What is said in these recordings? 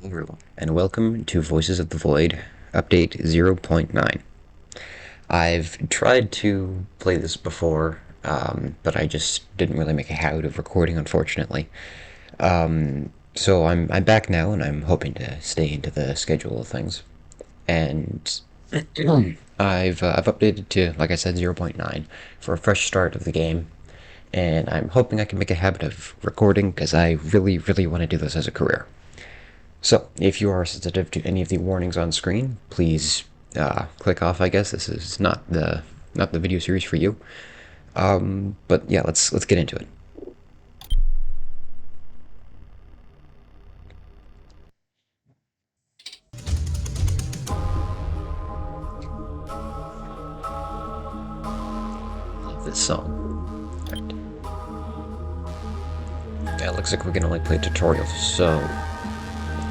Hello everyone, and welcome to Voices of the Void, update 0.9. I've tried to play this before, but I just didn't really make a habit of recording, unfortunately. So I'm back now, and I'm hoping to stay into the schedule of things. And I've updated to, like I said, 0.9 for a fresh start of the game. And I'm hoping I can make a habit of recording because I really, really want to do this as a career. So, if you are sensitive to any of the warnings on screen, please click off. I guess this is not the video series for you. But yeah, let's get into it. Love this song. Right. Yeah, it looks like we can only play tutorials. So,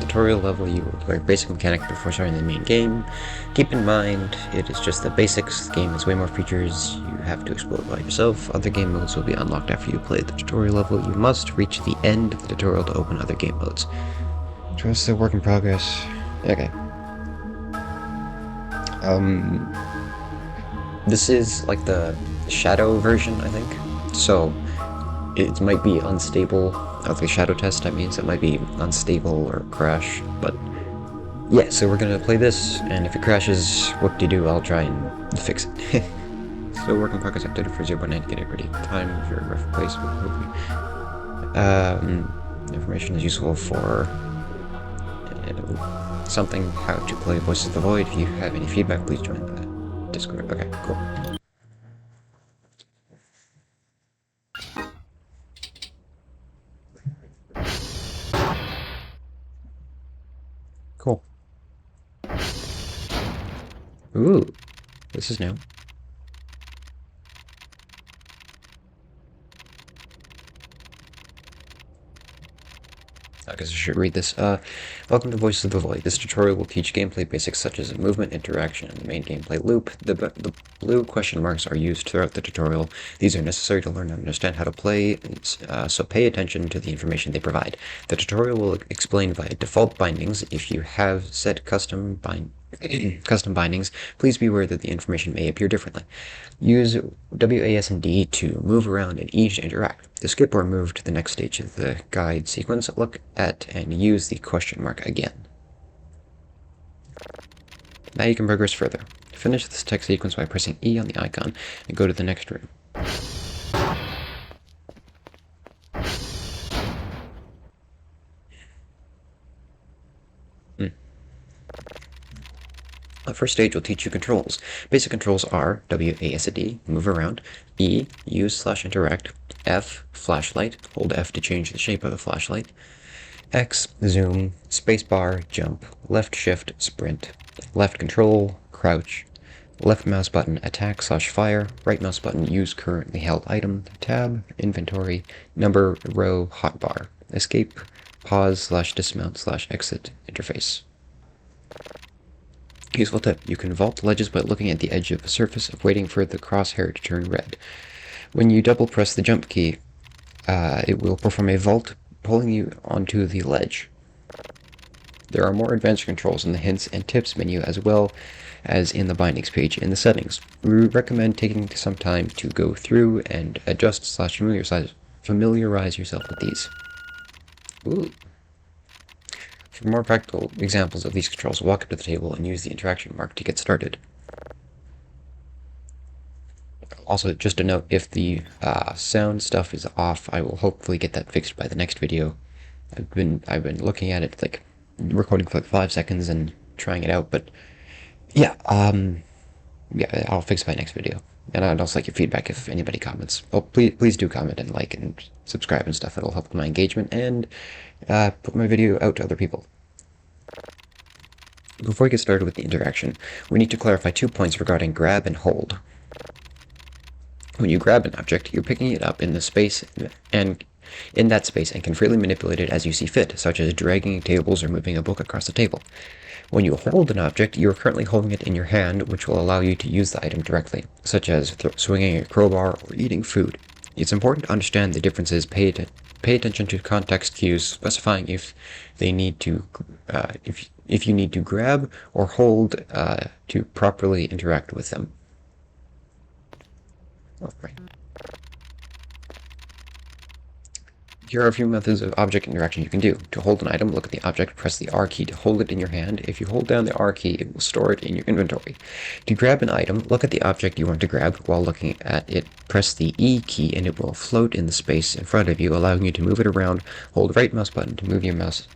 tutorial level, you will learn basic mechanics before starting the main game. Keep in mind, it is just the basics. The game has way more features. You have to explore by yourself. Other game modes will be unlocked after you play the tutorial level. You must reach the end of the tutorial to open other game modes. Trust the work in progress. Okay. This is like the shadow version, I think. So it might be unstable. The shadow test, that means it might be unstable or crash, but yeah, so we're gonna play this, and if it crashes, whoop-de-doo, I'll try and fix it. So work in progress updated for 0.9 to get it ready. Time for rough place. Information is useful for something, how to play Voices of the Void. If you have any feedback, please join the Discord. Okay, cool. Cool. Ooh, this is new. I guess I should read this. Welcome to Voices of the Void. This tutorial will teach gameplay basics such as movement, interaction, and the main gameplay loop. The blue question marks are used throughout the tutorial. These are necessary to learn and understand how to play, so pay attention to the information they provide. The tutorial will explain via default bindings. If you have set custom bindings, please be aware that the information may appear differently. Use WASD to move around and E to interact. To skip or move to the next stage of the guide sequence, look at and use the question mark again. Now you can progress further. Finish this text sequence by pressing E on the icon and go to the next room. The first stage will teach you controls. Basic controls are WASD, move around, E, use/interact, F, flashlight, hold F to change the shape of the flashlight, X, zoom, spacebar, jump, left shift, sprint, left control, crouch, left mouse button, attack/fire, right mouse button, use currently held item, tab, inventory, number, row, hotbar, escape, pause/dismount/exit interface. Useful tip, you can vault ledges by looking at the edge of a surface and waiting for the crosshair to turn red. When you double press the jump key, it will perform a vault, pulling you onto the ledge. There are more advanced controls in the hints and tips menu as well as in the bindings page in the settings. We recommend taking some time to go through and adjust/familiarize yourself with these. Ooh. For more practical examples of these controls, walk up to the table and use the interaction mark to get started. Also, just a note, if the sound stuff is off, I will hopefully get that fixed by the next video. I've been looking at it, like recording for like 5 seconds and trying it out, but yeah, yeah, I'll fix it by next video. And I'd also like your feedback if anybody comments. Oh, please do comment and like and subscribe and stuff. It'll help with my engagement and put my video out to other people. Before we get started with the interaction, we need to clarify 2 points regarding grab and hold. When you grab an object, you're picking it up in the space and in that space and can freely manipulate it as you see fit, such as dragging tables or moving a book across the table. When you hold an object, you are currently holding it in your hand, which will allow you to use the item directly, such as swinging a crowbar or eating food. It's important to understand the differences. Pay Pay attention to context cues specifying if they need to, if you need to grab or hold to properly interact with them. Oh, right. Here are a few methods of object interaction you can do. To hold an item, look at the object, press the R key to hold it in your hand. If you hold down the R key, it will store it in your inventory. To grab an item, look at the object you want to grab. While looking at it, press the E key and it will float in the space in front of you, allowing you to move it around. Hold right mouse button to move your mouse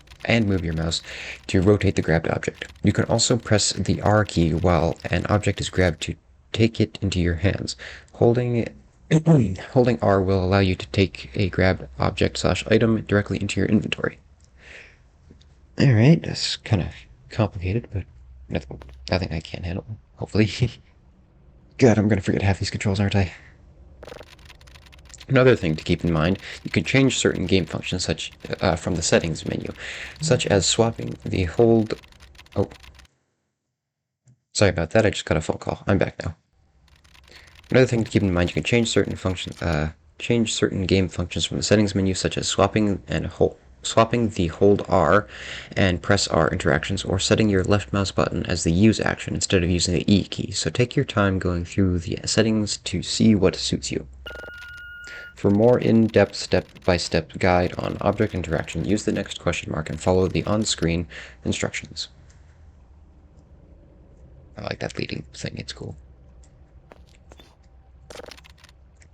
to rotate the grabbed object. You can also press the R key while an object is grabbed to take it into your hands. Holding R will allow you to take a grabbed object/item directly into your inventory. Alright, that's kind of complicated, but nothing I can't handle, hopefully. God, I'm gonna forget half these controls, aren't I? Another thing to keep in mind, you can change certain game functions from the settings menu, such as swapping the hold... Oh. Sorry about that, I just got a phone call. I'm back now. Another thing to keep in mind, you can change certain game functions from the settings menu, such as swapping the hold R and press R interactions, or setting your left mouse button as the use action instead of using the E key. So take your time going through the settings to see what suits you. For more in-depth step-by-step guide on object interaction, use the next question mark and follow the on-screen instructions. I like that leading thing, it's cool.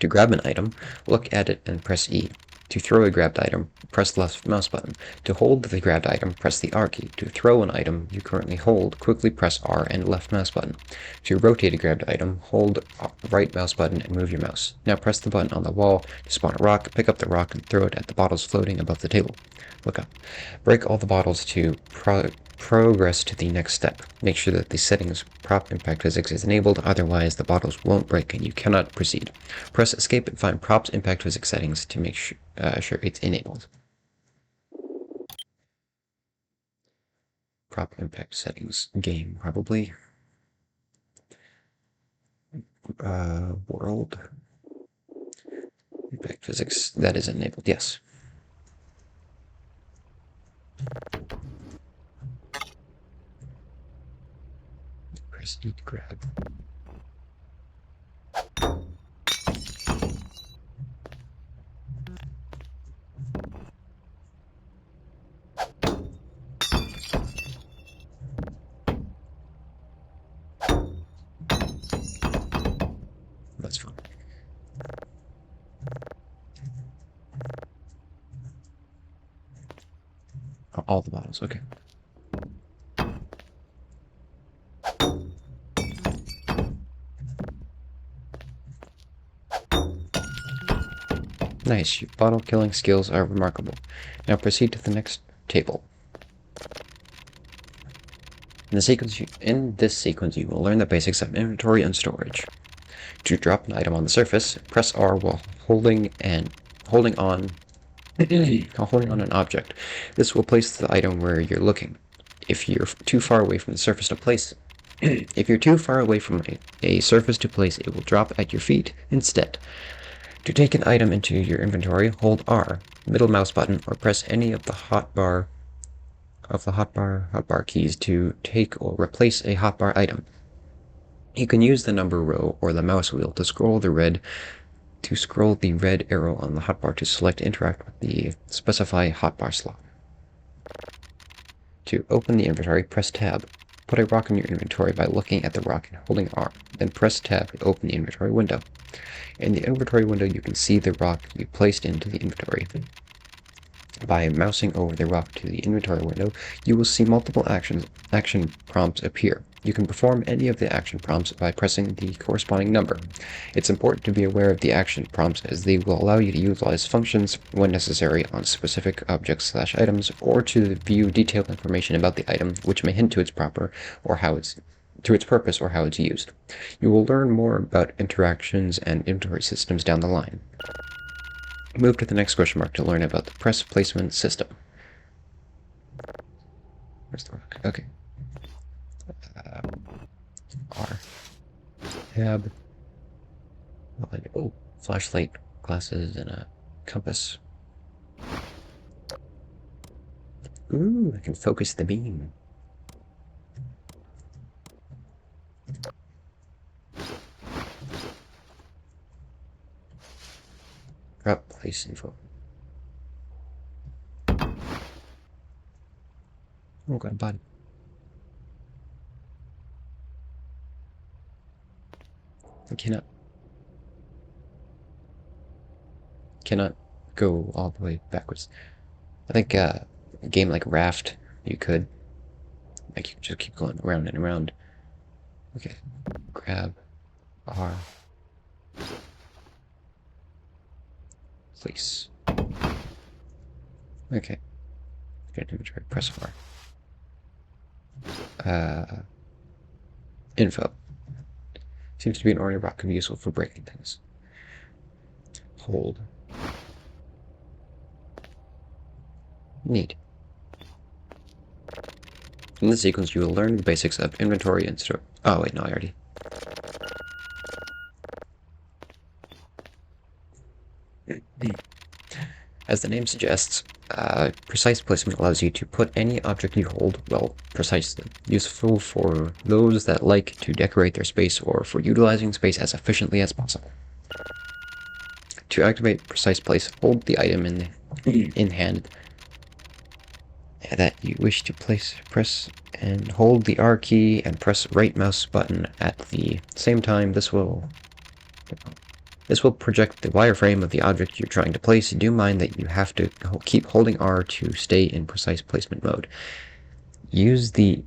To grab an item, look at it and press E. To throw a grabbed item, press the left mouse button. To hold the grabbed item, press the R key. To throw an item you currently hold, quickly press R and left mouse button. To rotate a grabbed item, hold right mouse button and move your mouse. Now press the button on the wall to spawn a rock, pick up the rock and throw it at the bottles floating above the table. Look up. Break all the bottles to progress to the next step. Make sure that the settings prop impact physics is enabled, otherwise the bottles won't break and you cannot proceed. Press escape and find props impact physics settings to make sure it's enabled. Prop impact settings game, probably. World impact physics, that is enabled, yes. Press E to grab. That's fun. All the bottles, okay. Nice, your bottle killing skills are remarkable. Now proceed to the next table. In this sequence, you will learn the basics of inventory and storage. To drop an item on the surface, press R while holding on an object. This will place the item where you're looking. If you're too far away from the surface to place if you're too far away from a surface to place, it will drop at your feet instead. To take an item into your inventory, hold R, middle mouse button, or press any of the hotbar keys to take or replace a hotbar item. You can use the number row or the mouse wheel to scroll the red arrow on the hotbar to select interact with the specify hotbar slot. To open the inventory, press Tab. Put a rock in your inventory by looking at the rock and holding R. Then press Tab to open the inventory window. In the inventory window, you can see the rock you placed into the inventory. By mousing over the rock to the inventory window, you will see multiple action prompts appear. You can perform any of the action prompts by pressing the corresponding number. It's important to be aware of the action prompts as they will allow you to utilize functions when necessary on specific objects/items, or to view detailed information about the item, which may hint to its purpose or how it's used. You will learn more about interactions and inventory systems down the line. Move to the next question mark to learn about the press placement system. Where's the rock? Okay. R. Tab. Oh, flashlight, glasses, and a compass. Ooh, I can focus the beam. Drop place info. Oh, got a body. I cannot go all the way backwards. I think a game like Raft, you could. Like, you just keep going around and around. Okay. Grab R. Place. Okay. Get inventory. Press R. Info. Seems to be an ornate rock, could be useful for breaking things. Hold. Neat. In this sequence, you will learn the basics of inventory and store. Oh, wait, no, I already. As the name suggests, precise placement allows you to put any object you hold, well, precisely. Useful for those that like to decorate their space or for utilizing space as efficiently as possible. To activate precise place, hold the item in hand that you wish to place, press and hold the R key and press right mouse button at the same time. This will project the wireframe of the object you're trying to place. Do mind that you have to keep holding R to stay in precise placement mode. Using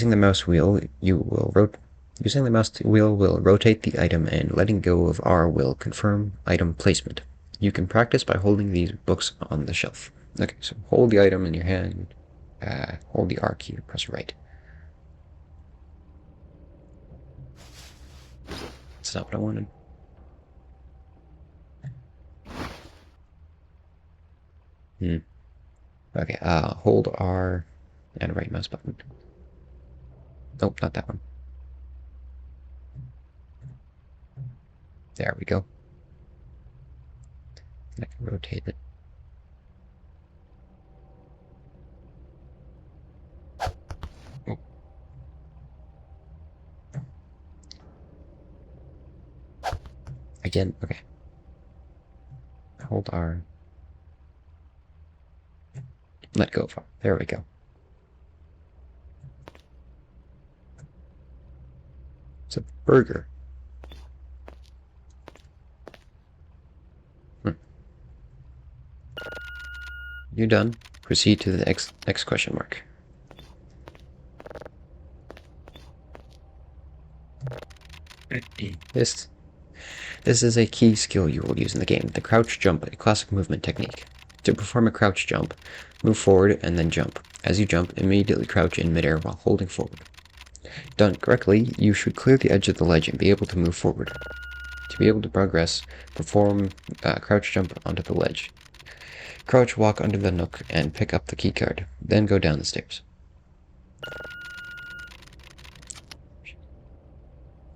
the mouse wheel, using the mouse wheel will rotate the item, and letting go of R will confirm item placement. You can practice by holding these books on the shelf. Okay, so hold the item in your hand, hold the R key, press right. That's not what I wanted. Okay, hold R and right mouse button. Nope, not that one. There we go. And I can rotate it. Oh. Again, okay. Hold R. Let go of R. There we go. It's a burger. You're done. Proceed to the next question mark. This is a key skill you will use in the game, the crouch jump, a classic movement technique. To perform a crouch jump, move forward and then jump. As you jump, immediately crouch in midair while holding forward. Done correctly, you should clear the edge of the ledge and be able to move forward. To be able to progress, perform crouch jump onto the ledge. Crouch walk under the nook and pick up the keycard, then go down the stairs.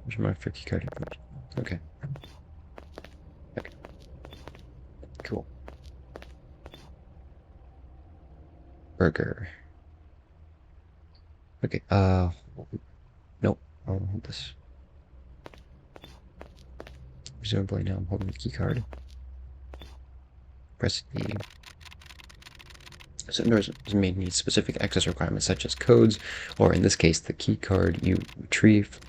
Where's my for keycard? Okay. Okay. Cool. Burger. Okay, nope, I'll hold this. Presumably now I'm holding the keycard. Press E. Doors may need specific access requirements such as codes, or in this case, the keycard you retrieved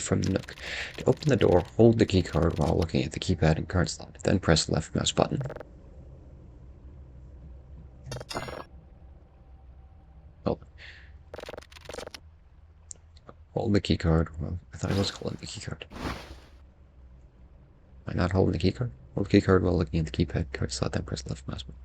from the nook. To open the door, hold the keycard while looking at the keypad and card slot, then press the left mouse button. Hold the keycard. Well, I thought I was holding the keycard. Am I not holding the keycard? Hold the keycard while looking at the keypad card slot, then press the left mouse button.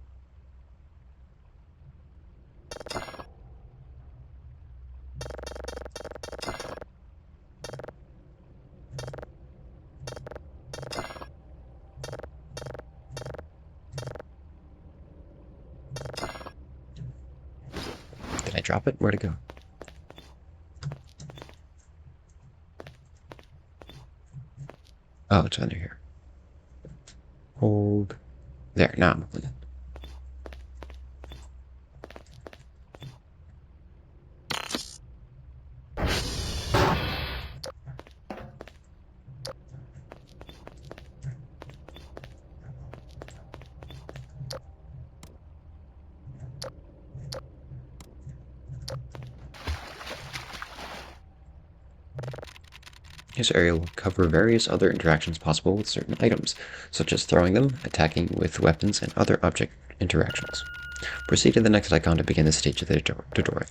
Did I drop it? Where'd it go? Oh, it's under here. Hold. There, now I'm holding it. This area will cover various other interactions possible with certain items, such as throwing them, attacking with weapons, and other object interactions. Proceed to the next icon to begin this stage of the tutorial.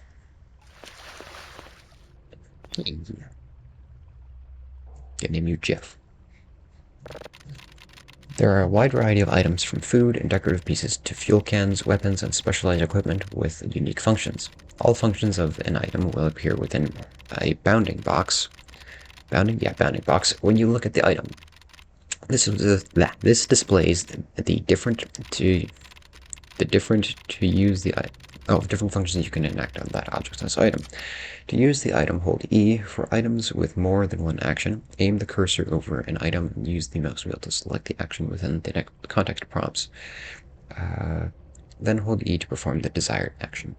Can name you Jeff. There are a wide variety of items from food and decorative pieces to fuel cans, weapons, and specialized equipment with unique functions. All functions of an item will appear within a bounding box. Bounding box when you look at the item. This displays the different functions you can enact on that object on this item. To use the item, hold E. For items with more than one action, aim the cursor over an item and use the mouse wheel to select the action within the context prompts. Then hold E to perform the desired action.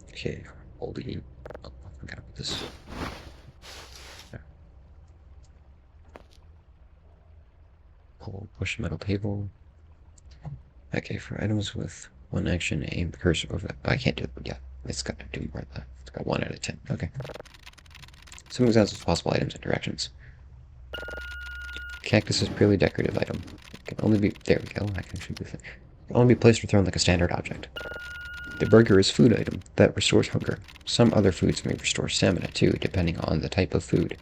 Okay, hold E. Oh, I gotta put this. Push metal table. Okay, for items with one action, aim the cursor over that. I can't do it. Yeah, it's got to do more of that. It's got 1 out of 10. Okay. Some examples of possible items and directions. Cactus is purely decorative item. It can only be. There we go. I can shoot this. It can only be placed or thrown like a standard object. The burger is food item that restores hunger. Some other foods may restore stamina too, depending on the type of food.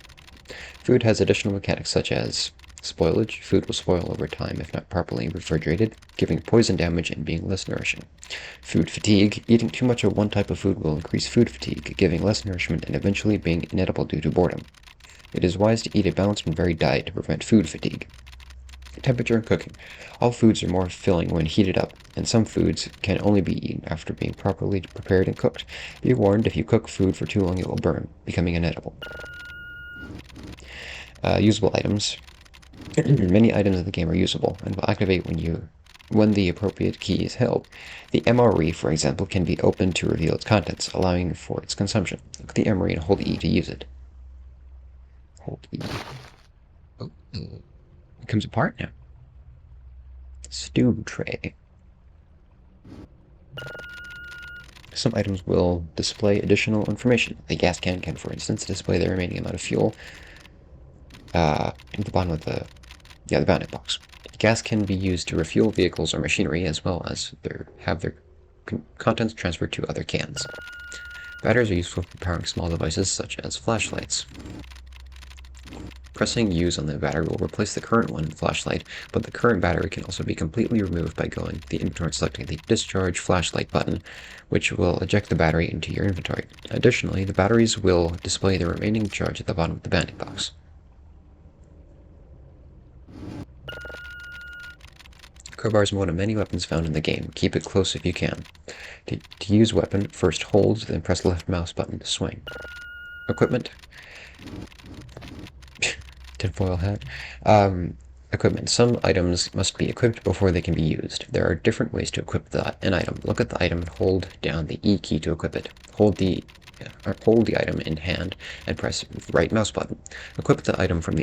Food has additional mechanics such as spoilage. Food will spoil over time if not properly refrigerated, giving poison damage and being less nourishing. Food fatigue. Eating too much of one type of food will increase food fatigue, giving less nourishment and eventually being inedible due to boredom. It is wise to eat a balanced and varied diet to prevent food fatigue. Temperature and cooking. All foods are more filling when heated up, and some foods can only be eaten after being properly prepared and cooked. Be warned, if you cook food for too long it will burn, becoming inedible. Usable items. Many items in the game are usable and will activate when the appropriate key is held. The MRE, for example, can be opened to reveal its contents, allowing for its consumption. Look at the MRE and hold E to use it. Hold E. Oh, it comes apart now. Stew tray. Some items will display additional information. The gas can, for instance, display the remaining amount of fuel at the bottom of the bounding box. Gas can be used to refuel vehicles or machinery, as well as have their contents transferred to other cans. Batteries are useful for powering small devices such as flashlights. Pressing Use on the battery will replace the current one in the flashlight, but the current battery can also be completely removed by going to the inventory and selecting the Discharge Flashlight button, which will eject the battery into your inventory. Additionally, the batteries will display the remaining charge at the bottom of the bounding box. Crowbar is one of many weapons found in the game. Keep it close if you can. To use weapon, first hold, then press the left mouse button to swing. Equipment. Tinfoil hat. Equipment. Some items must be equipped before they can be used. There are different ways to equip an item. Look at the item and hold down the E key to equip it. Hold the item in hand and press right mouse button. Equip the item from the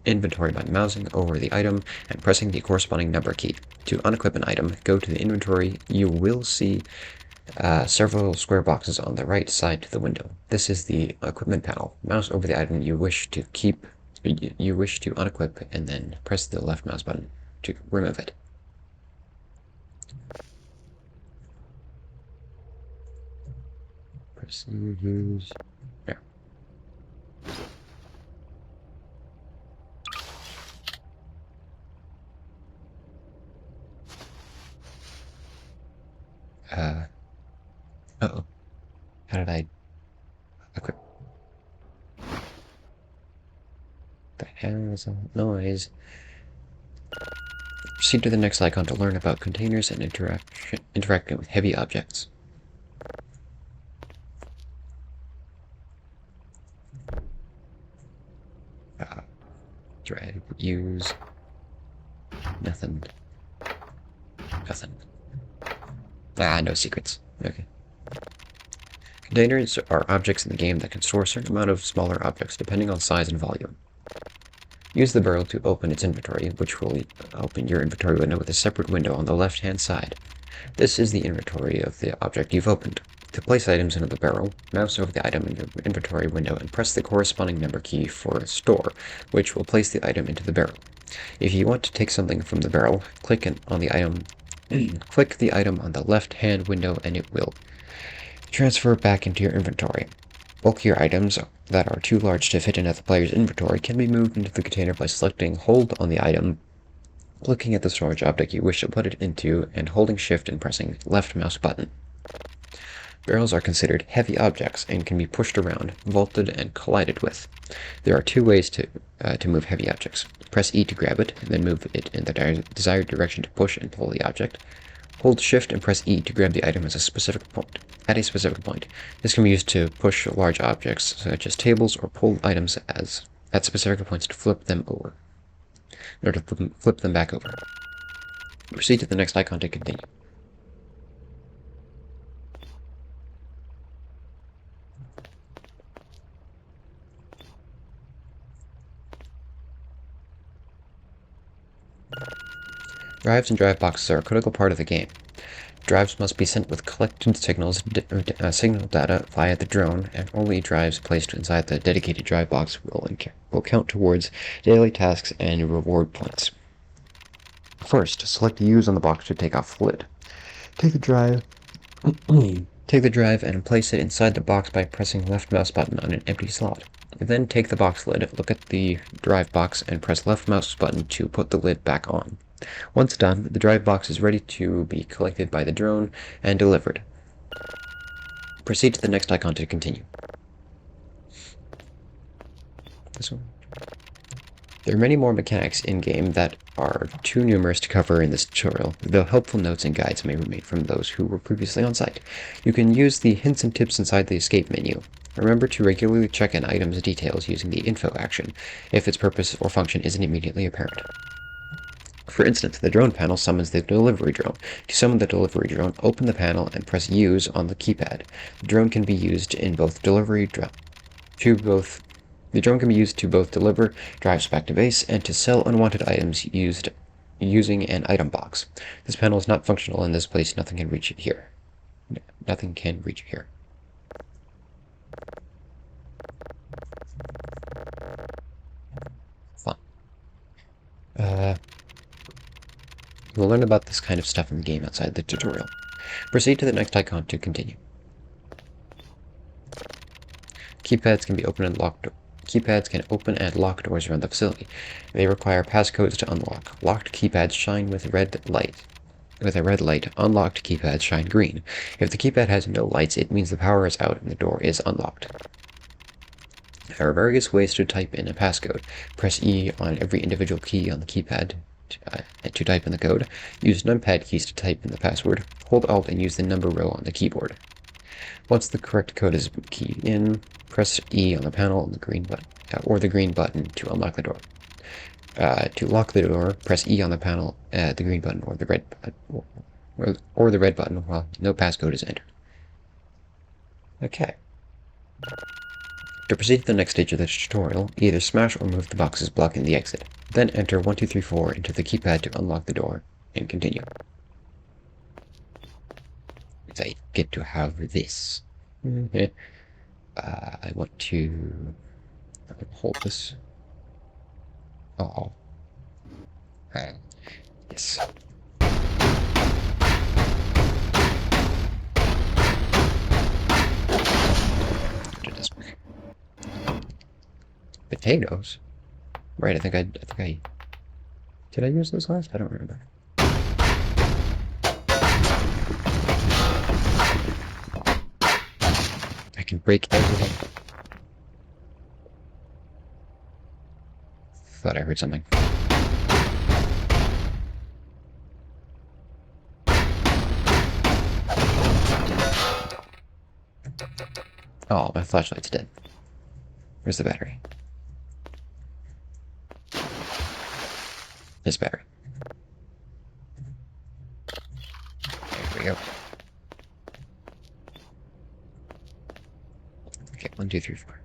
inventory by mousing over the item and pressing the corresponding number key. To unequip an item, go to the inventory. You will see several square boxes on the right side to the window. This is the equipment panel. Mouse over the item you wish to unequip, and then press the left mouse button to remove it. Press use. There. Uh-oh. How did I equip? The hell is that noise? Proceed to the next icon to learn about containers and interacting with heavy objects. Drag, use, nothing. No secrets. Okay. Containers are objects in the game that can store a certain amount of smaller objects depending on size and volume. Use the barrel to open its inventory, which will open your inventory window with a separate window on the left-hand side. This is the inventory of the object you've opened. To place items into the barrel, mouse over the item in your inventory window and press the corresponding number key for Store, which will place the item into the barrel. If you want to take something from the barrel, click on the item. Click the item on the left-hand window and it will transfer back into your inventory. Bulkier items that are too large to fit into the player's inventory can be moved into the container by selecting Hold on the item, looking at the storage object you wish to put it into, and holding Shift and pressing left mouse button. Barrels are considered heavy objects and can be pushed around, vaulted, and collided with. There are two ways to move heavy objects. Press E to grab it, and then move it in the desired direction to push and pull the object. Hold Shift and press E to grab the item at a specific point. This can be used to push large objects, such as tables, or pull items at specific points to flip them over, or to flip them back over. Proceed to the next icon to continue. Drives and drive boxes are a critical part of the game. Drives must be sent with collected signal data via the drone, and only drives placed inside the dedicated drive box will count towards daily tasks and reward points. First, select Use on the box to take off the lid. Take the drive and place it inside the box by pressing left mouse button on an empty slot. Then take the box lid, look at the drive box, and press left mouse button to put the lid back on. Once done, the drive box is ready to be collected by the drone and delivered. Proceed to the next icon to continue. This one. There are many more mechanics in-game that are too numerous to cover in this tutorial, though helpful notes and guides may remain from those who were previously on site. You can use the hints and tips inside the escape menu. Remember to regularly check an item's details using the info action, if its purpose or function isn't immediately apparent. For instance, the drone panel summons the delivery drone. To summon the delivery drone, open the panel and press Use on the keypad. The drone can be used in both The drone can be used to both deliver drives back to base and to sell unwanted items using an item box. This panel is not functional in this place. Nothing can reach it here. Nothing can reach it here. Fun. We'll learn about this kind of stuff in the game outside the tutorial. Proceed to the next icon to continue. Keypads can open and lock doors around the facility. They require passcodes to unlock. Locked keypads shine with a red light. Unlocked keypads shine green. If the keypad has no lights, it means the power is out and the door is unlocked. There are various ways to type in a passcode. Press E on every individual key on the keypad to type in the code. Use numpad keys to type in the password. Hold Alt and use the number row on the keyboard. Once the correct code is keyed in, press E on the panel and the green button to unlock the door. To lock the door, press E on the panel, the green button, or the red button while no passcode is entered. Okay. To proceed to the next stage of the tutorial, either smash or move the boxes blocking the exit. Then enter 1, 2, 3, 4 into the keypad to unlock the door, and continue. I get to have this. I want to hold this. Oh. Yes. Did this work? Potatoes? Right, I think I did I use those last? I don't remember. I can break everything. Thought I heard something. Oh, my flashlight's dead. Where's the battery? This battery. There we go. Okay, 1, 2, 3, 4.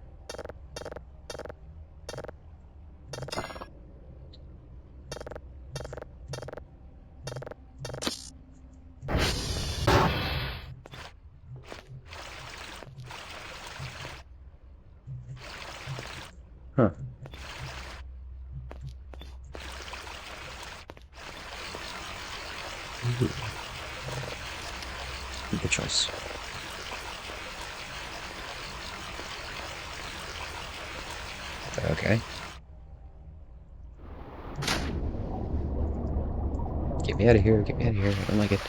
Good choice. Okay. Get me out of here, get me out of here. I don't like it.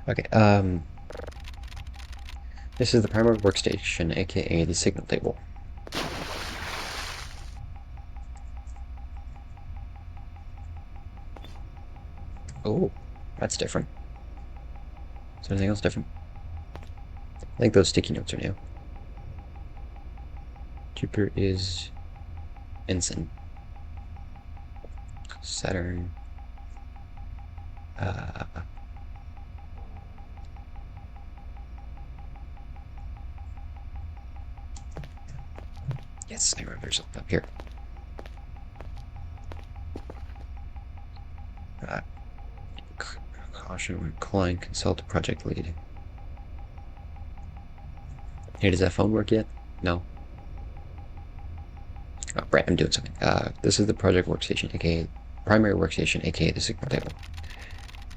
Okay, this is the primary workstation, aka the signal table. Oh, that's different. Is there anything else different? I think those sticky notes are new. Jupiter is Ensign. Saturn. Uh, yes, I remember there's something up here. Caution when calling, consult project lead. Hey, does that phone work yet? No. Oh, right, I'm doing something. This is the project workstation, aka primary workstation, aka the signal table.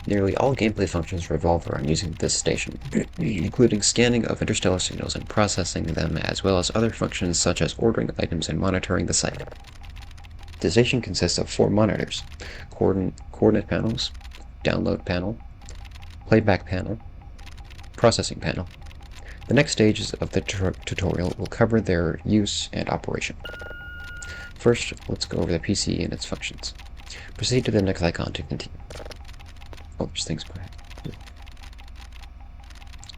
Nearly all gameplay functions revolve around using this station, including scanning of interstellar signals and processing them, as well as other functions such as ordering items and monitoring the site. The station consists of 4 monitors: coordinate panels, download panel, playback panel, processing panel. The next stages of the tutorial will cover their use and operation. First, let's go over the PC and its functions. Proceed to the next icon to continue. Oh, there's things behind.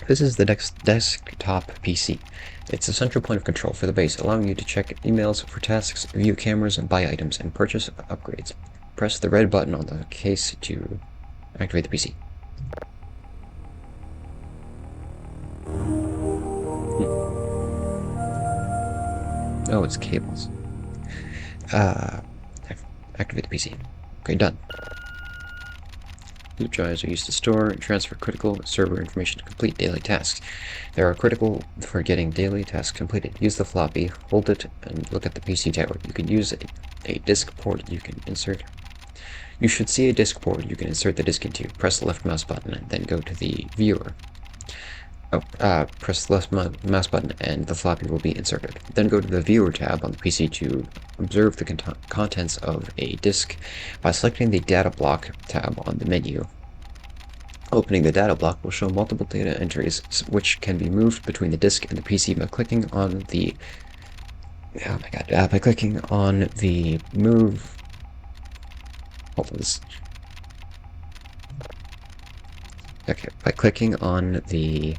This is the desktop PC. It's a central point of control for the base, allowing you to check emails for tasks, view cameras, and buy items, and purchase upgrades. Press the red button on the case to activate the PC. Oh, it's cables. Activate the PC. Okay, done. Boot drives are used to store and transfer critical server information to complete daily tasks. They are critical for getting daily tasks completed. Use the floppy, hold it, and look at the PC tower. You can use a disk port you can insert. You should see a disk port you can insert the disk into. Press the left mouse button and then go to the viewer. Press the left mouse button and the floppy will be inserted. Then go to the Viewer tab on the PC to observe the contents of a disk by selecting the Data Block tab on the menu. Opening the data block will show multiple data entries which can be moved between the disk and the PC by clicking on the by clicking on the move. Hold on, okay, by clicking on the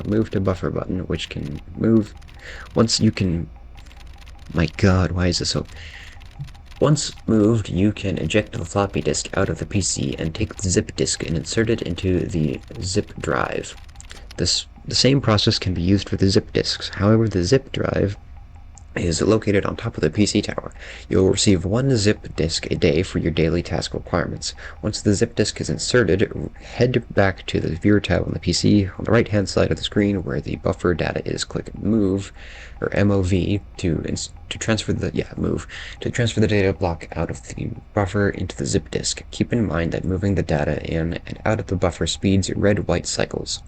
move to buffer button, which can move once you can. My God, why is this so? Once moved, you can eject the floppy disk out of the PC and take the zip disk and insert it into the zip drive. The same process can be used for the zip disks. However, the zip drive is located on top of the PC tower. You'll receive 1 zip disk a day for your daily task requirements. Once the zip disk is inserted, head back to the Viewer tab on the PC on the right-hand side of the screen where the buffer data is. Click Move or MOV to transfer the data block out of the buffer into the zip disk. Keep in mind that moving the data in and out of the buffer spins read-write cycles,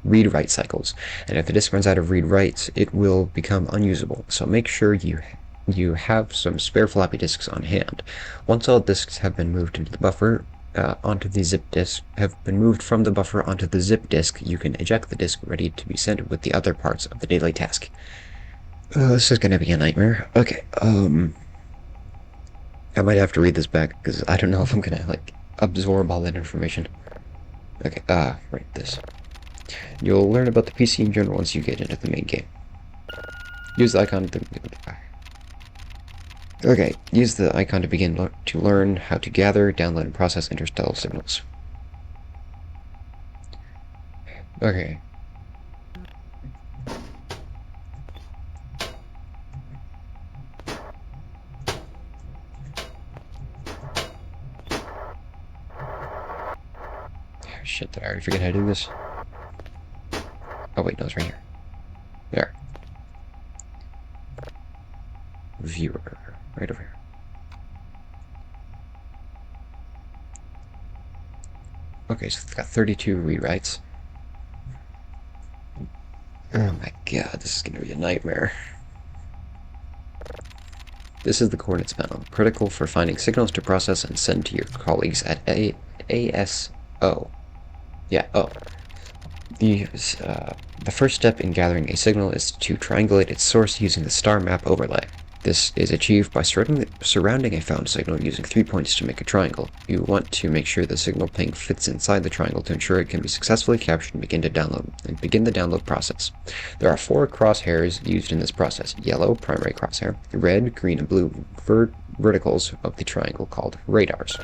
read-write cycles, and if the disk runs out of read-writes, it will become unusable. So make sure you have some spare floppy disks on hand. Once all disks have been moved into the buffer onto the zip disk, from the buffer onto the zip disk, you can eject the disk ready to be sent with the other parts of the daily task. This is gonna be a nightmare. Okay, I might have to read this back because I don't know if I'm gonna absorb all that information. Okay, right, this. You'll learn about the PC in general once you get into the main game. Use the icon to... Okay, use the icon to begin to learn how to gather, download, and process interstellar signals. Okay. Shit, did I already forget how to do this? Oh wait, no, it's right here. There. Viewer. Right over here. Okay, so it's got 32 rewrites. Oh my god, this is gonna be a nightmare. This is the coordinates panel, critical for finding signals to process and send to your colleagues at ASO. Yeah, oh. The first step in gathering a signal is to triangulate its source using the star map overlay. This is achieved by surrounding a found signal using 3 points to make a triangle. You want to make sure the signal ping fits inside the triangle to ensure it can be successfully captured and begin the download process. There are 4 crosshairs used in this process: yellow, primary crosshair; red, green, and blue verticals of the triangle called radars.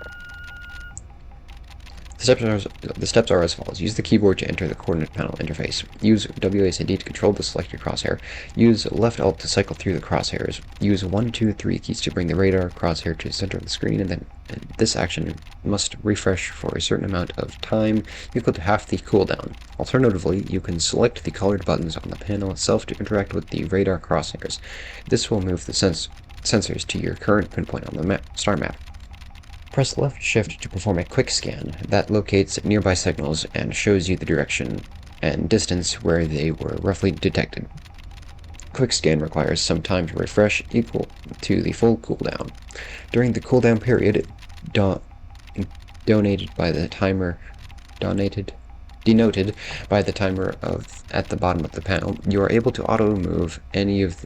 The steps are as follows. Use the keyboard to enter the coordinate panel interface. Use WASD to control the selected crosshair. Use left alt to cycle through the crosshairs. Use 1, 2, 3 keys to bring the radar crosshair to the center of the screen, and then this action must refresh for a certain amount of time equal to half the cooldown. Alternatively, you can select the colored buttons on the panel itself to interact with the radar crosshairs. This will move the sensors to your current pinpoint on the star map. Press left shift to perform a quick scan that locates nearby signals and shows you the direction and distance where they were roughly detected. Quick scan requires some time to refresh, equal to the full cooldown. During the cooldown period, denoted by the timer at the bottom of the panel, you are unable to auto-move any of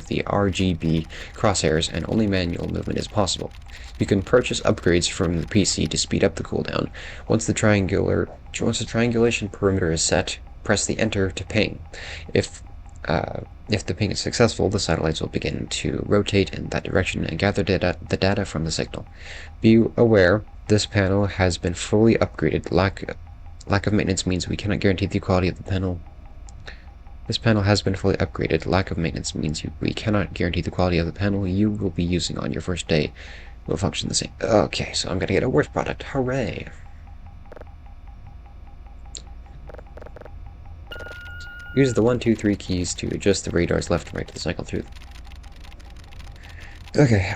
the RGB crosshairs, and only manual movement is possible. You can purchase upgrades from the PC to speed up the cooldown. Once the triangulation perimeter is set, press the Enter to ping. If the ping is successful, the satellites will begin to rotate in that direction and gather the data from the signal. Be aware, this panel has been fully upgraded. Lack of maintenance means we cannot guarantee the quality of the panel. This panel has been fully upgraded. Lack of maintenance means we cannot guarantee the quality of the panel you will be using on your first day will function the same. Okay, so I'm gonna get a worse product. Hooray! Use the 1, 2, 3 keys to adjust the radars left and right to cycle through. Okay,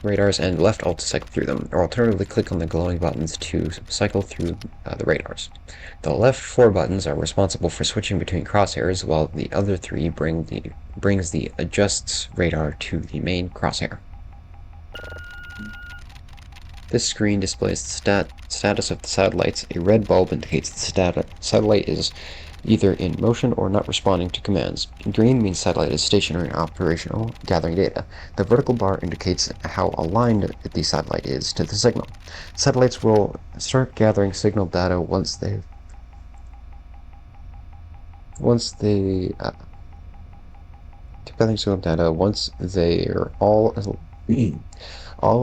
radars and left alt to cycle through them, or alternatively click on the glowing buttons to cycle through the radars. The left 4 buttons are responsible for switching between crosshairs, while the other 3 brings the adjusts radar to the main crosshair. This screen displays the status of the satellites. A red bulb indicates the satellite is either in motion or not responding to commands. Green means satellite is stationary and operational, gathering data. The vertical bar indicates how aligned the satellite is to the signal. Satellites will start gathering signal data once they are all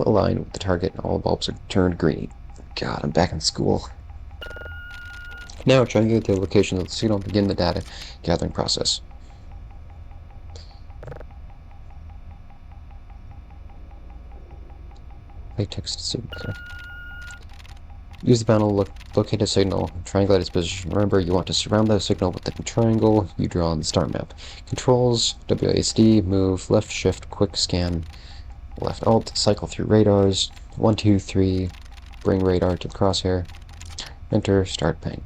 aligned with the target and all bulbs are turned green. God, I'm back in school. Now, triangulate the location of the signal and begin the data gathering process. Text signal. Use the panel to locate a signal, triangulate its position. Remember, you want to surround the signal with the triangle you draw on the star map. Controls, WASD, move, left shift, quick scan, left alt, cycle through radars, 1, 2, 3, bring radar to the crosshair, enter, start ping.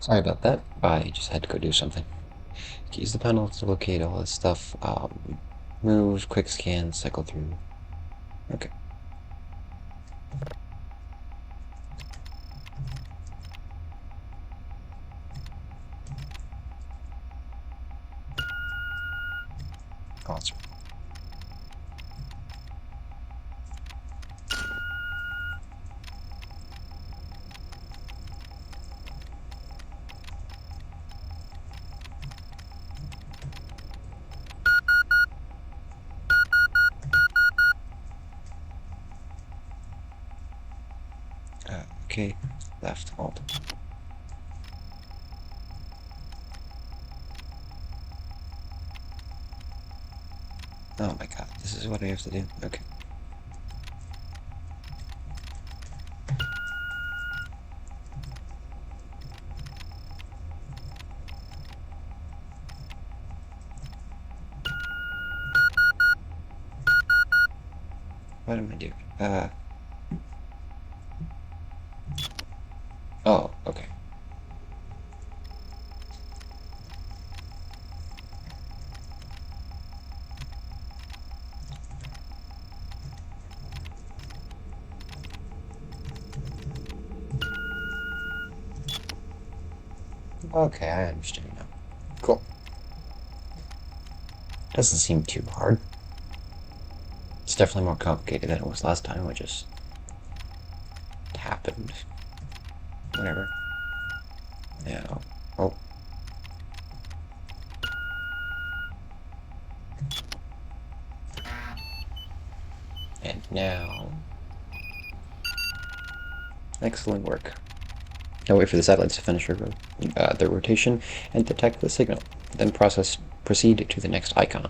Sorry about that, I just had to go do something. Use the panel to locate all this stuff, move, quick scan, cycle through. Okay. Awesome. Okay, left alt. Oh my god, this is what I have to do? Okay. What am I doing? Oh, okay. Okay, I understand now. Cool. Doesn't seem too hard. It's definitely more complicated than it was last time, which just happened. Whatever. Now, oh. And now... Excellent work. Now wait for the satellites to finish their rotation and detect the signal. Then proceed to the next icon.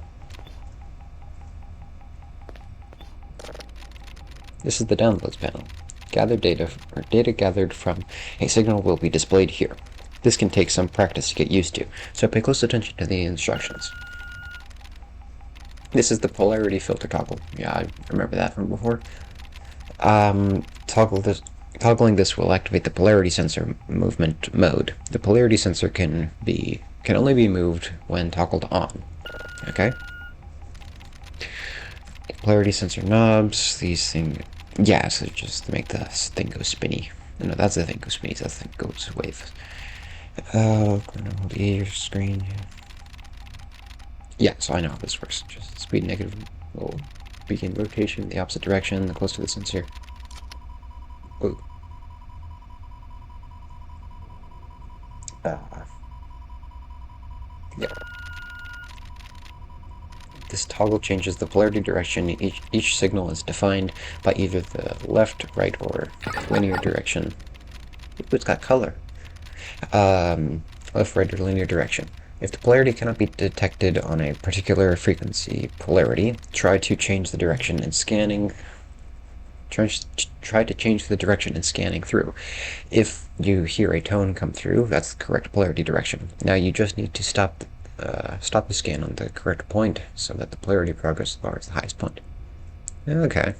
This is the downloads panel. Data gathered from a signal will be displayed here. This can take some practice to get used to, so pay close attention to the instructions. This is the polarity filter toggle. Yeah, I remember that from before. Toggling this will activate the polarity sensor movement mode. The polarity sensor can only be moved when toggled on. Okay? Polarity sensor knobs, these things... Yeah, so just to make the thing go spinny. No, that's the thing goes spinny, that's the thing goes wave. Behavior screen. Yeah, so I know how this works. Just speed negative will begin rotation in the opposite direction, the closer to the sensor. Ooh. Yeah. This toggle changes the polarity direction. Each signal is defined by either the left, right, or linear direction. Ooh, it's got color. Left, right, or linear direction. If the polarity cannot be detected on a particular frequency polarity, try to change the direction in scanning. Try to change the direction in scanning through. If you hear a tone come through, that's the correct polarity direction. Now you just need to stop the scan on the correct point so that the polarity progress bar is the highest point. Okay.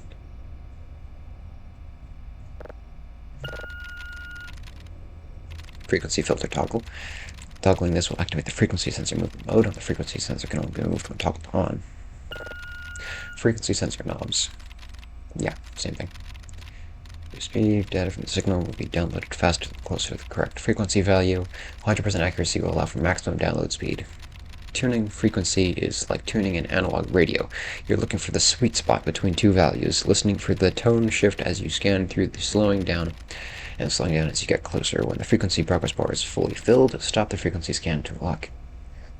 Frequency filter toggle. Toggling this will activate the frequency sensor movement mode. The frequency sensor can only be moved when toggled on. Frequency sensor knobs. Yeah, same thing. Speed data from the signal will be downloaded faster the closer to the correct frequency value. 100% accuracy will allow for maximum download speed. Tuning frequency is like tuning an analog radio. You're looking for the sweet spot between two values, listening for the tone shift as you scan through the slowing down as you get closer. When the frequency progress bar is fully filled, stop the frequency scan to lock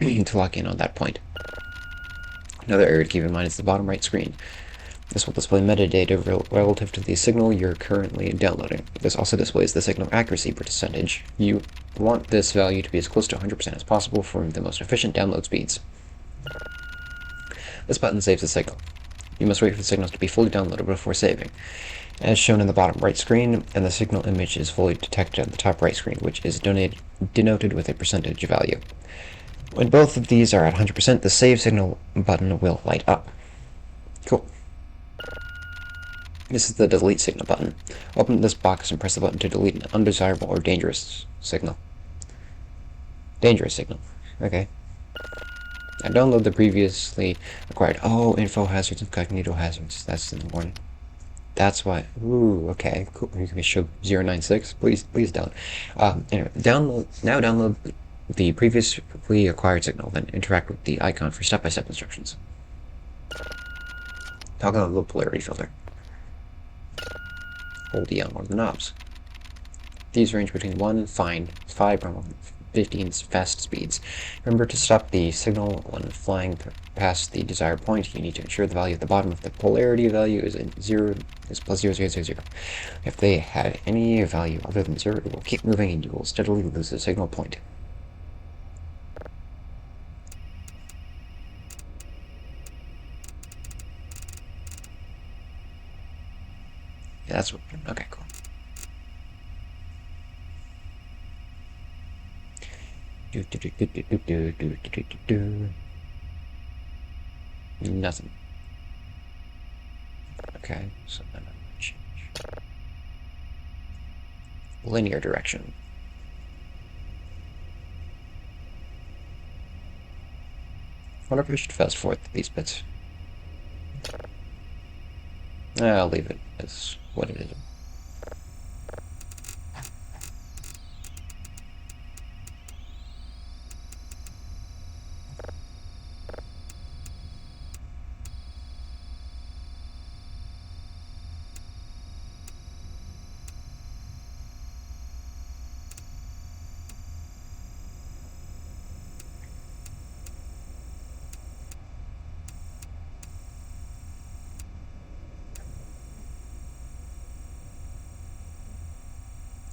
in on that point. Another area to keep in mind is the bottom right screen. This will display metadata relative to the signal you're currently downloading. This also displays the signal accuracy percentage. You want this value to be as close to 100% as possible for the most efficient download speeds. This button saves the signal. You must wait for the signals to be fully downloaded before saving. As shown in the bottom right screen, and the signal image is fully detected on the top right screen, which is denoted with a percentage value. When both of these are at 100%, the Save Signal button will light up. Cool. This is the Delete Signal button. Open this box and press the button to delete an undesirable or dangerous signal. Dangerous signal. Okay. Now download the previously acquired... Oh, info hazards and cognito hazards. That's in the warning. That's why... Ooh, okay. Cool. You can show 096? Please don't. Anyway, download the previously acquired signal, then interact with the icon for step-by-step instructions. Toggle the polarity filter. Hold E on one of the knobs. These range between 1 and 5 and 15 fast speeds. Remember to stop the signal when flying past the desired point. You need to ensure the value at the bottom of the polarity value is plus 0.000. If they had any value other than 0, it will keep moving and you will steadily lose the signal point. Yeah, that's what. Okay, cool. Nothing. Okay, so then I'm gonna change linear direction. I wonder if I should fast forward these bits. I'll leave it as what it is.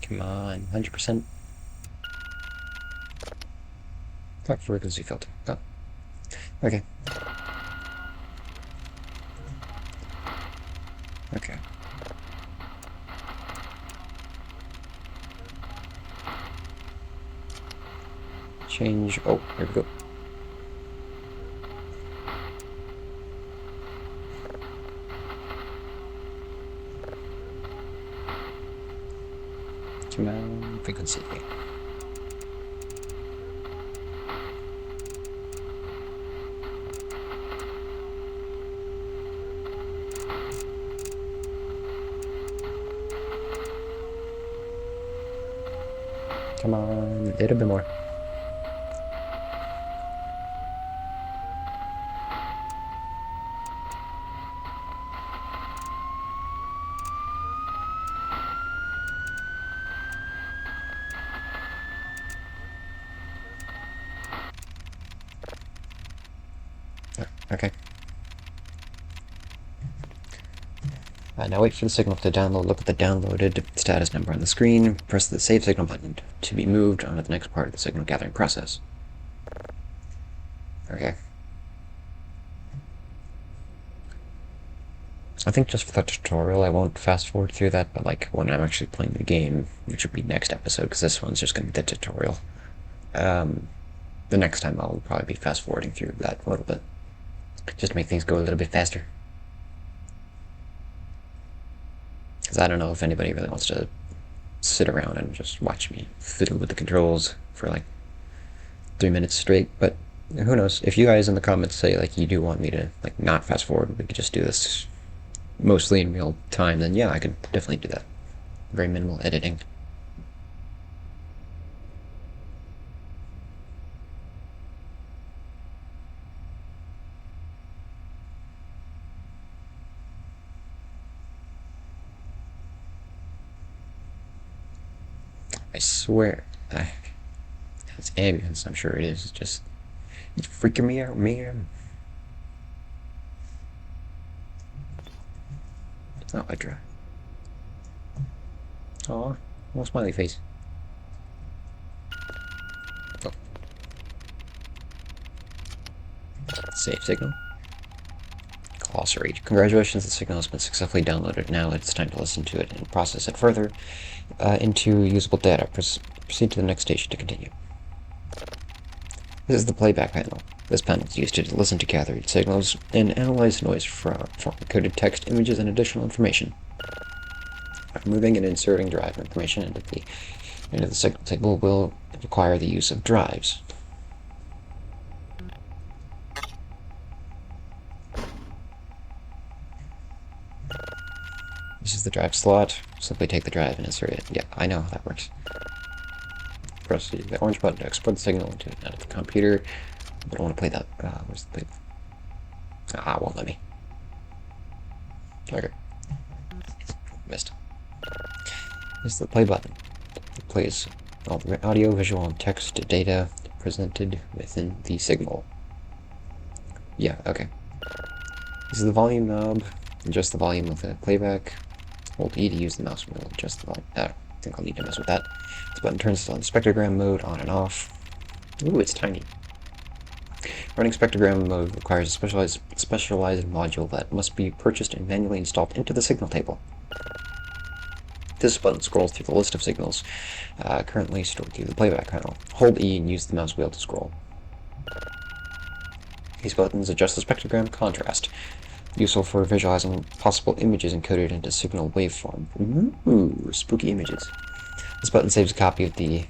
Come on, 100%. Fuck frequency filter. Oh, okay. Okay. Change. Oh, here we go. Come on, frequency. Come on, a little bit more. Okay. Now wait for the signal to download. Look at the downloaded status number on the screen. Press the Save Signal button to be moved on to the next part of the signal gathering process. Okay. I think just for the tutorial, I won't fast forward through that, but like when I'm actually playing the game, which would be next episode, because this one's just going to be the tutorial. The next time I'll probably be fast forwarding through that a little bit, just to make things go a little bit faster. Because I don't know if anybody really wants to sit around and just watch me fiddle with the controls for like 3 minutes straight, but who knows? If you guys in the comments say like you do want me to like not fast forward, we could just do this mostly in real time, then yeah, I could definitely do that. Very minimal editing. I swear. It's ambience, I'm sure it is. It's freaking me out, man. Oh, I draw. Aw, little smiley face. Oh. Save signal. Glossary. Congratulations, the signal has been successfully downloaded. Now it's time to listen to it and process it further into usable data. Proceed to the next station to continue. This is the playback panel. This panel is used to listen to gathered signals and analyze noise from encoded text, images, and additional information. Moving and inserting drive information into the signal table will require the use of drives. This is the drive slot. Simply take the drive and insert it. Yeah, I know how that works. Press the orange button to export the signal into the computer. I don't want to play that. Where's the play? Won't let me. Okay. Missed. This is the play button. It plays all the audio, visual, and text data presented within the signal. Yeah, okay. This is the volume knob. Adjust the volume of the playback. Hold E to use the mouse wheel. Adjust the volume. I think I'll need to mess with that. This button turns on spectrogram mode on and off. Ooh, it's tiny. Running spectrogram mode requires a specialized module that must be purchased and manually installed into the signal table. This button scrolls through the list of signals currently stored through the playback panel. Hold E and use the mouse wheel to scroll. These buttons adjust the spectrogram contrast, useful for visualizing possible images encoded into signal waveform. Ooh, spooky images. This button saves a copy of the...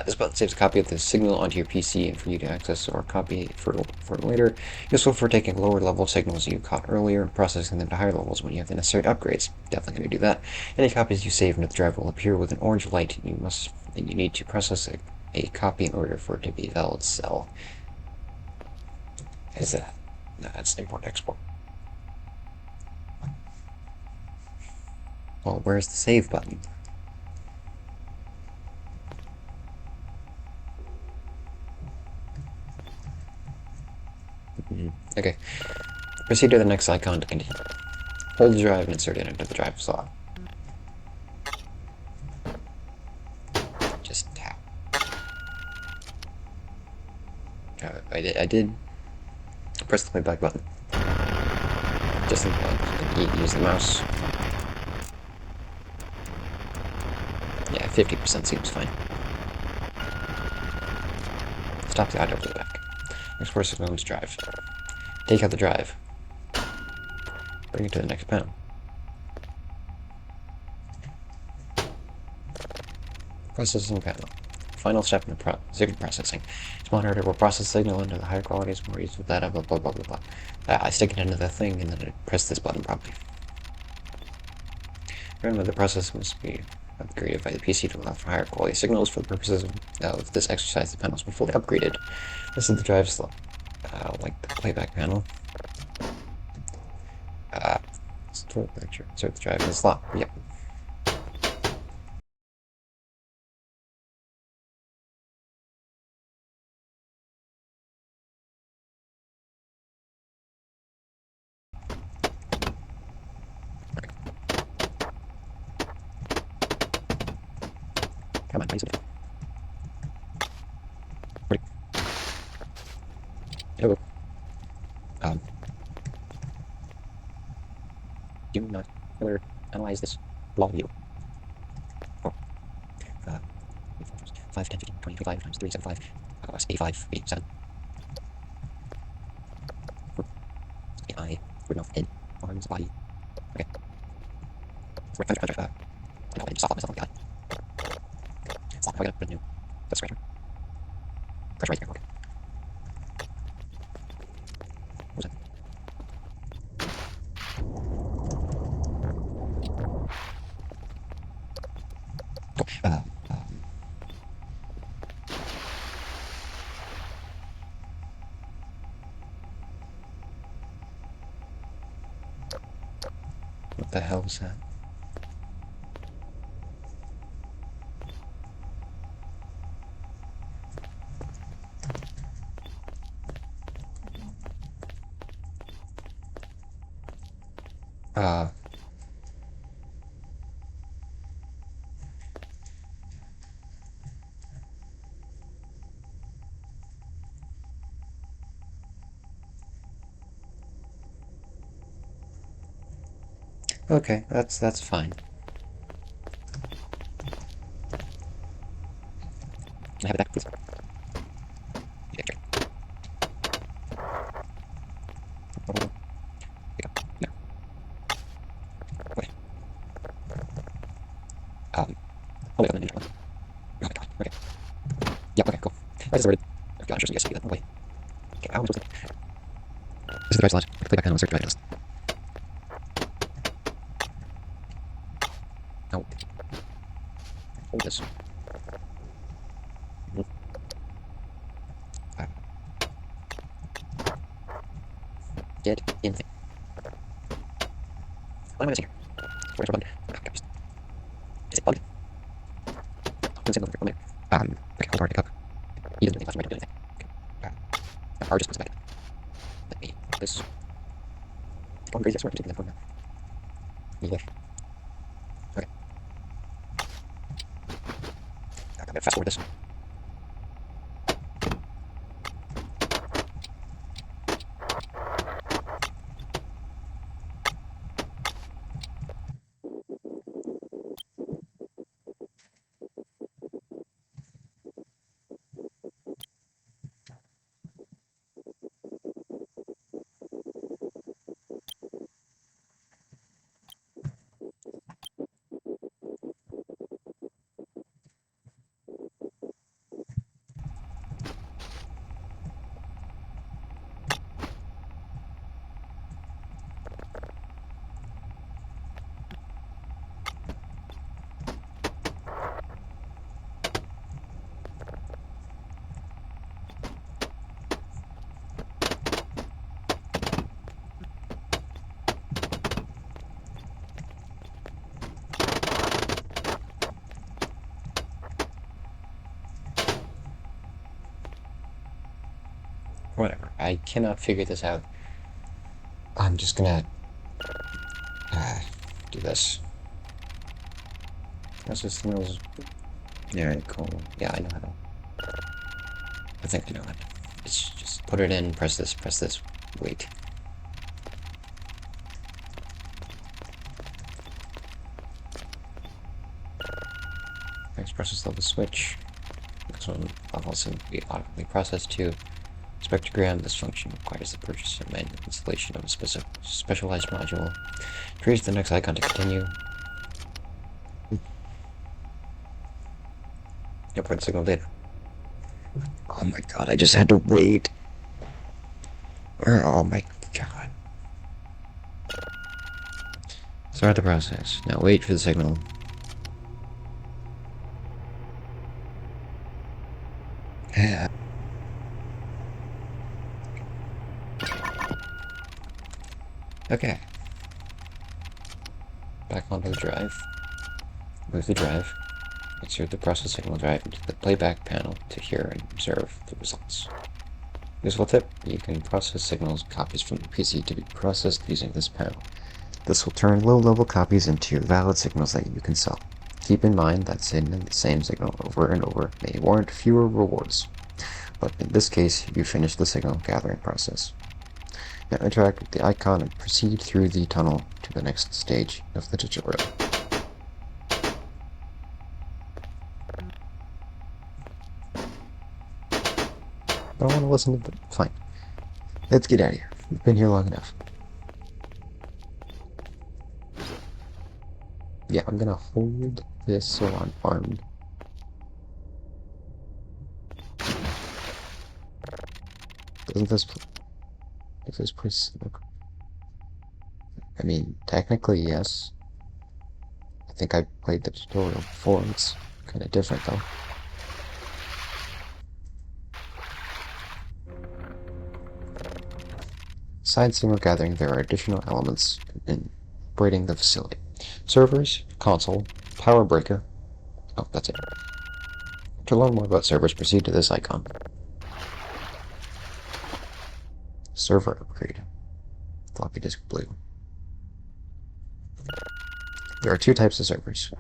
this button saves a copy of the signal onto your PC and for you to access or copy for later. Useful for taking lower level signals you caught earlier and processing them to higher levels when you have the necessary upgrades. Definitely going to do that. Any copies you save into the drive will appear with an orange light. You need to process a copy in order for it to be a valid cell. Is that? No, that's import export. Well, where's the save button? Okay. Proceed to the next icon to continue. Hold the drive and insert it into the drive slot. Just tap. I did press the playback button. Just use the mouse. Yeah, 50% seems fine. Stop the audio playback. Export signal to drive. Take out the drive. Bring it to the next panel. Processing panel. Final step in the signal processing. This monitor will process signal into the higher qualities, more useful data, blah blah blah blah blah. I stick it into the thing and then I press this button properly. Remember, the process must be upgraded by the PC to allow for higher quality signals. For the purposes of this exercise, the panels will be fully upgraded. This is the drive slot, like the playback panel. Store the picture. Insert the drive in the slot. Yep. Come on, use it. Ready. Hello. Do not ever analyze this log view. Oh. 5, 10, 15, 20, 25 times 3, 75. 85, 87. AI, good enough, head, arms, body. Okay. I just soft on myself on the eye. Stop, I gotta put a new. That's scratcher. Pressure right there, okay. What was that? What the hell was that? Okay, that's fine. Can I have it back, please? Yeah, sure. Pick up. No. Okay. Oh wait, I'm gonna do one. Oh my god. Okay. Yep. Okay. Cool. I just sorted. Oh god, interesting. Yes, I do that. Oh wait. Okay. How am I supposed to? This is the drive slot. Playback panel. Insert drive list. No. Hold this. Get in thing. What am I missing here? Where's my button? Oh, God, is it bugged? Let's see over there. Okay, hold hard to cook. He doesn't do anything left and right, don't do anything. Okay. Power just goes back. Let me put this. Going crazy, I swear I'm taking that phone now. Yeah. Okay. I'm gonna fast forward this. Whatever. I cannot figure this out. I'm just gonna do this. Process signals. Yeah, cool. Yeah, I know how to. I think I know how to. It's just put it in, press this, wait. Next process level switch. This one will also be automatically processed to spectrogram. This function requires the purchase and manual installation of a specialized module. Create the next icon to continue. Import signal data. Oh my god, I just had to wait. Oh my god. Start the process. Now wait for the signal. Okay. Back onto the drive. Move the drive. Insert the process signal drive into the playback panel to hear and observe the results. Useful tip: you can process signals copies from the PC to be processed using this panel. This will turn low-level copies into valid signals that you can sell. Keep in mind that sending the same signal over and over may warrant fewer rewards, but in this case, you finish the signal gathering process. Now interact with the icon and proceed through the tunnel to the next stage of the tutorial. I don't want to listen to the... Fine. Let's get out of here. We've been here long enough. Yeah, I'm gonna hold this so I'm armed. Doesn't this... If this place... I mean, technically, yes. I think I played the tutorial before. It's kind of different, though. Besides signal gathering, there are additional elements in operating the facility. Servers, console, power breaker. Oh, that's it. To learn more about servers, proceed to this icon. Server upgrade. Floppy disk blue. There are two types of servers.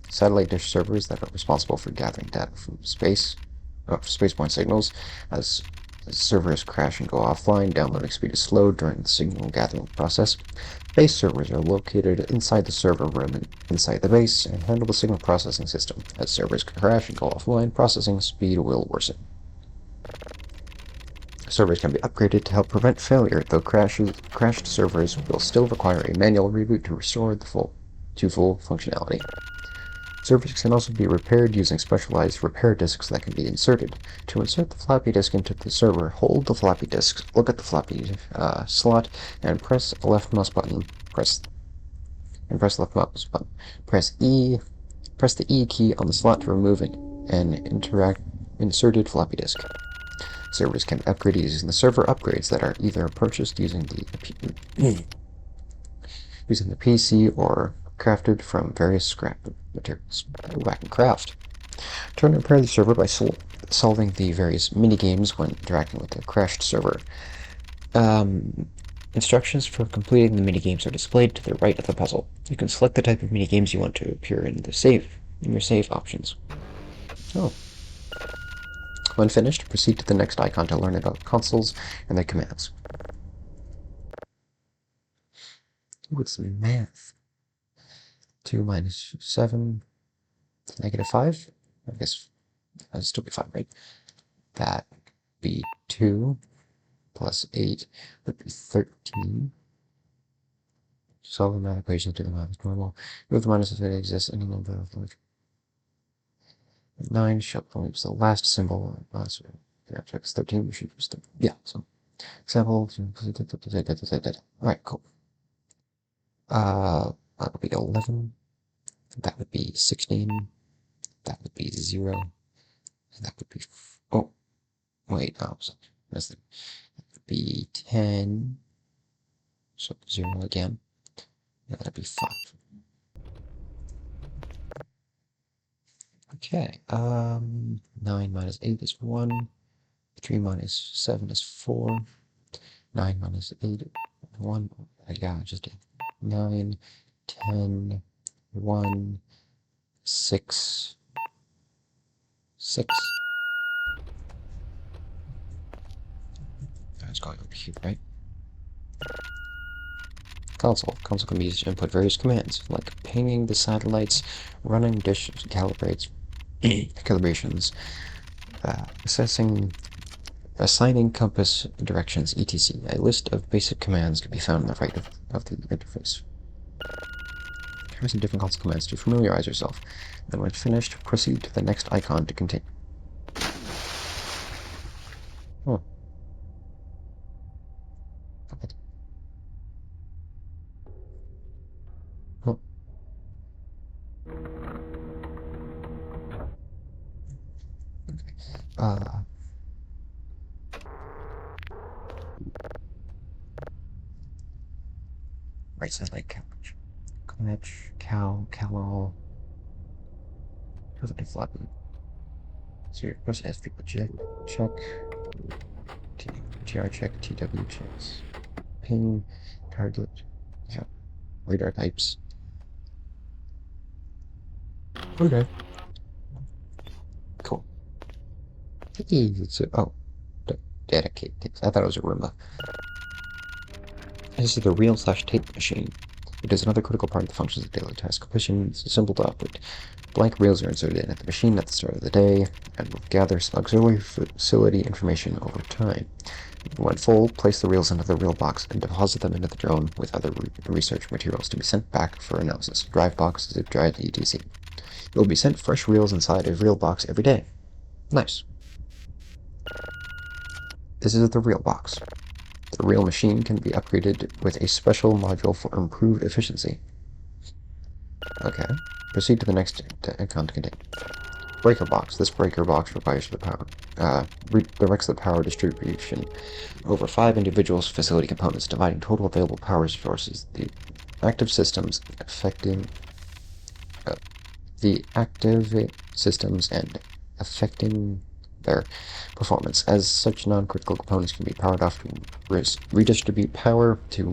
Satellite dish servers that are responsible for gathering data from spaceborne signals. As servers crash and go offline, downloading speed is slowed during the signal gathering process. Base servers are located inside the server room and inside the base and handle the signal processing system. As servers crash and go offline, processing speed will worsen. Servers can be upgraded to help prevent failure, though crashed servers will still require a manual reboot to restore the full functionality. Servers can also be repaired using specialized repair disks that can be inserted. To insert the floppy disk into the server, hold the floppy disk, look at the floppy slot, and press left mouse button. Press left mouse button. Press the E key on the slot to remove an inserted floppy disk. Servers can be upgraded using the server upgrades that are either purchased using the PC or crafted from various scrap materials. Whack and craft. Turn and repair the server by solving the various minigames when interacting with the crashed server. Instructions for completing the minigames are displayed to the right of the puzzle. You can select the type of minigames you want to appear in your save options. Oh. When finished, proceed to the next icon to learn about consoles and their commands. What's math? 2 minus 7, negative 5? I guess that'd still be 5, right? That would be 2 plus 8 would be 13. Solve the math equation to the math is normal. If the minus if it exists, any number of like 9 shall use the last symbol. The object is 13. We should use the so example. Alright, cool. That would be 11. That would be 16. That would be 0. And that would be... Oh, wait, that would be 10. So 0 again. And that would be 5. Okay, 9 minus 8 is 1. 3 minus 7 is 4. 9 minus 8, 1. Yeah, I just did. 9, 10, 1, 6, 6. That's going over here, right? Console. Console can be used to input various commands, like pinging the satellites, running dish calibrates, calibrations, assigning compass directions, etc. A list of basic commands can be found on the right of the interface. Here are some different console commands to familiarize yourself. Then when finished, proceed to the next icon to continue. Oh. Oh. Okay. Right side like couch. Clench, cow, all. Perfectly flattened. So your press S people check, TR check, TW checks. Ping, target, yeah. Radar types. Okay. Cool. It's a, oh, dedicate. I thought it was a Roomba. This is the reel/tape machine. It is another critical part of the functions of daily task completion. It's a simple to operate. Blank reels are inserted in at the machine at the start of the day and will gather some auxiliary facility information over time. When full, place the reels into the reel box and deposit them into the drone with other research materials to be sent back for analysis. Drive box, zip drive, etc. You will be sent fresh reels inside a reel box every day. Nice. This is the reel box. The reel machine can be upgraded with a special module for improved efficiency. Okay. Proceed to the next icon to continue. Breaker box. This breaker box requires the power. Directs the power distribution over 5 individual facility components, dividing total available power sources. The active systems affecting and affecting their performance. As such, non-critical components can be powered off to redistribute power to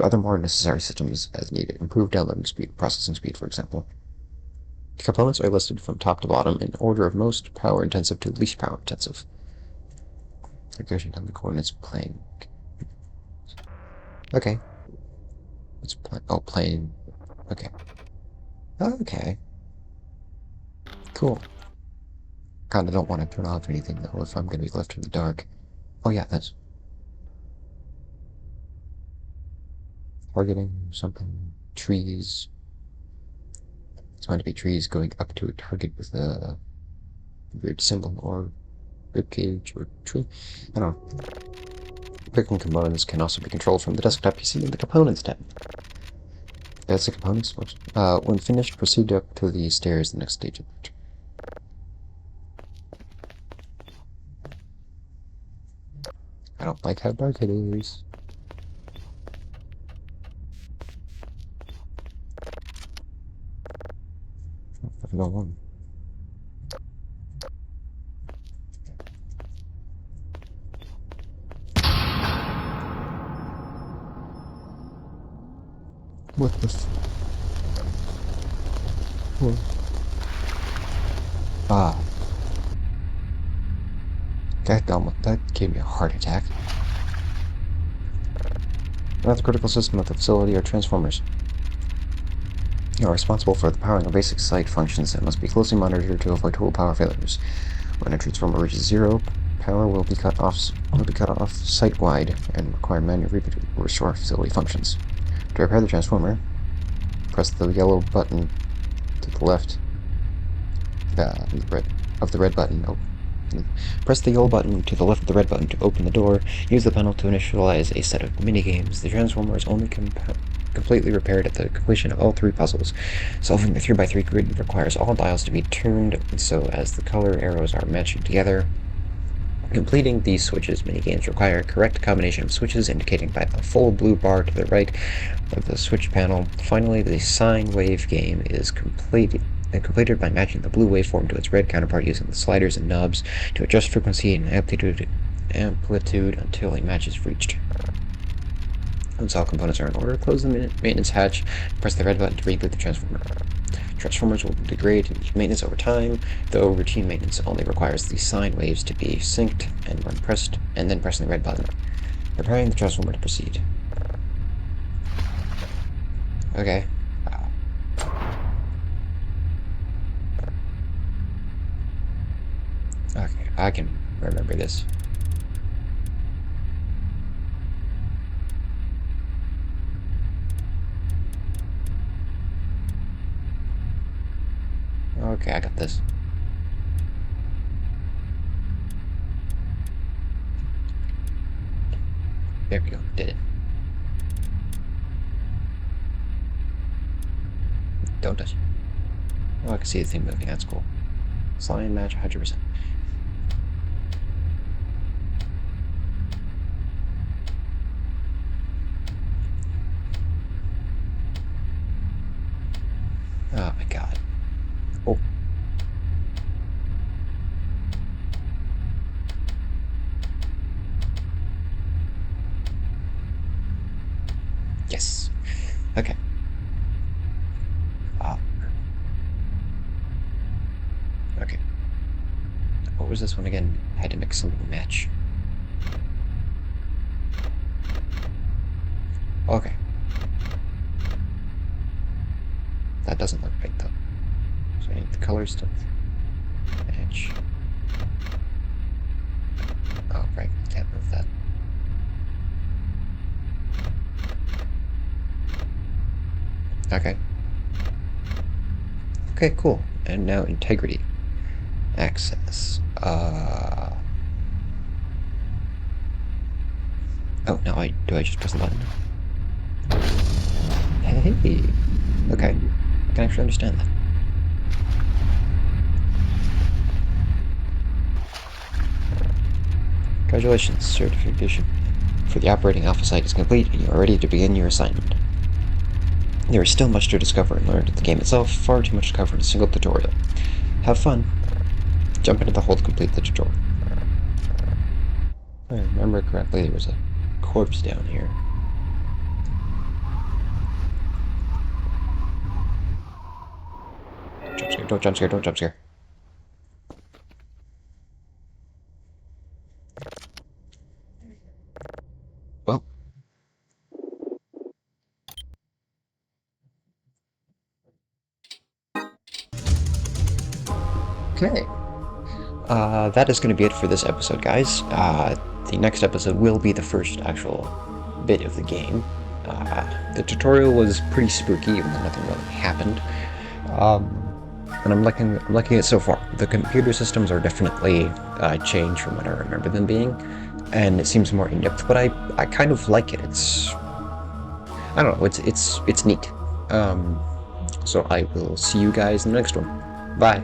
other more necessary systems as needed. Improve downloading speed, processing speed, for example. Components are listed from top to bottom in order of most power intensive to least power intensive. Regression down the coordinates plane. Okay. It's plane. Okay. Okay. Cool. Kinda don't want to turn off anything though if I'm gonna be left in the dark. Oh yeah, that's targeting something. Trees. It's meant to be trees going up to a target with a weird symbol or ribcage or tree. I don't know. Picking components can also be controlled from the desktop PC in the Components tab. That's the Components. When finished, proceed up to the stairs the next stage of it. I don't like how dark it is. No one. What the f... What? Ah. That gave me a heart attack. Another critical system of the facility are transformers. They are responsible for the powering of basic site functions and must be closely monitored to avoid total power failures. When a transformer reaches 0, power will be cut off site-wide and require manual reboot to restore facility functions. To repair the transformer, press the yellow button to the left of the red button. Press the yellow button to the left of the red button to open the door. Use the panel to initialize a set of minigames. The transformer is only completely repaired at the completion of all 3 puzzles. Solving the 3x3 grid requires all dials to be turned so as the color arrows are matching together. Completing these switches minigames require a correct combination of switches indicating by a full blue bar to the right of the switch panel. Finally, the sine wave game is completed and completed by matching the blue waveform to its red counterpart using the sliders and knobs to adjust frequency and amplitude until a match is reached. Once all components are in order, close the maintenance hatch and press the red button to reboot the transformer. Transformers will degrade and need maintenance over time, though routine maintenance only requires the sine waves to be synced and when pressed, and then pressing the red button, preparing the transformer to proceed. Okay. Okay, I can remember this. Okay, I got this. There we go, did it. Don't touch it. Oh, I can see the thing moving, that's cool. Slime match 100%. Oh my god. Oh. Yes. Okay. Okay. What was this one again? I had to mix something match. Okay. That doesn't look right though. So I need the colors to match. Oh, right. Can't move that. Okay. Okay, cool. And now integrity. Access. Oh, now do I just press the button? Hey! Okay. I can actually understand that. Congratulations, certification for the operating alpha site is complete and you are ready to begin your assignment. There is still much to discover and learn. The game itself, far too much to cover in a single tutorial. Have fun. Jump into the hole to complete the tutorial. If I remember correctly, there was a corpse down here. Jump scare, don't jump scare, don't jump scare. Well. Okay. That is going to be it for this episode, guys. The next episode will be the first actual bit of the game. The tutorial was pretty spooky, even though nothing really happened. And I'm liking it so far. The computer systems are definitely changed from what I remember them being, and it seems more in-depth. But I kind of like it. I don't know. It's neat. So I will see you guys in the next one. Bye.